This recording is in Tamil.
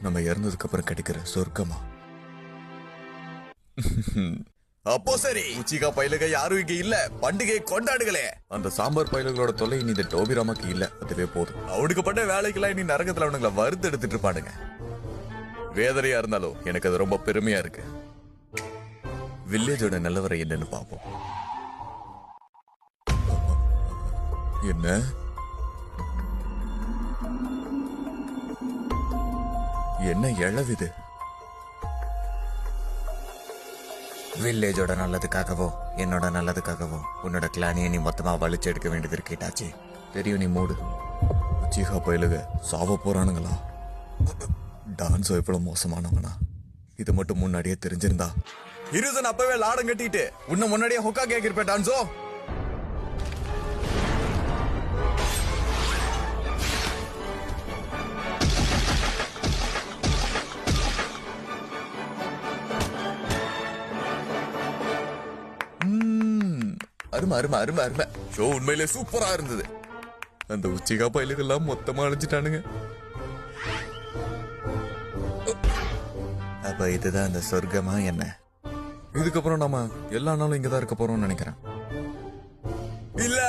நம்ம இறந்ததுக்கு அப்புறம் கிடைக்கிற சொர்க்கமா? அப்போ சரி, உச்சிகா பயிலுக யாரும் இங்க இல்ல, பண்டிகை கொண்டாடுகளே. அந்த சாம்பார் பயிலுகளோட தொல்லை இனி இந்த டோபிராமாக்கு இல்ல, அதுவே போதும். அவனுக்கு பட்ட வேலைக்கெல்லாம் இனி நரகத்துல அவனுங்களை வறுத்து எடுத்துட்டு இருப்பானுங்க. வேதனையா இருந்தாலும் எனக்கு அது ரொம்ப பெருமையா இருக்கு. வில்லேஜோட நிலவரை என்னன்னு பாப்போம். என்ன என்ன இழவுது? வில்லேஜோட நல்லதுக்காகவோ என்னோட நல்லதுக்காகவோ உன்னோட கிளானியை நீ மொத்தமா வலிச்சு எடுக்க வேண்டியது இருக்கேட்டாச்சு. தெரியும், நீ மூடு. உச்சிகா பயிலுக சாவ போறானுங்களா? டான்ஸோ எவ்வளவு மோசமானவனா? இது மட்டும் முன்னாடியே தெரிஞ்சிருந்தா இருசன் அப்பவே லாடம் கட்டிட்டு உன்ன முன்னாடியே ஹொக்கா கேக்கிருப்பேன். டான்ஸோ அருமை அருமை அருமை அருமை. ஷோ உண்மையிலே சூப்பரா இருந்தது. அந்த உச்சிகா பயிலுகள்லாம் மொத்தமா அழிஞ்சிட்டானுங்க. அப்ப இதுதான் அந்த சொர்க்கமா என்ன? இதுக்கப்புறம் நாம எல்லா நாளும் இங்கதான் இருக்க போறோம்னு நினைக்கிறேன். இல்ல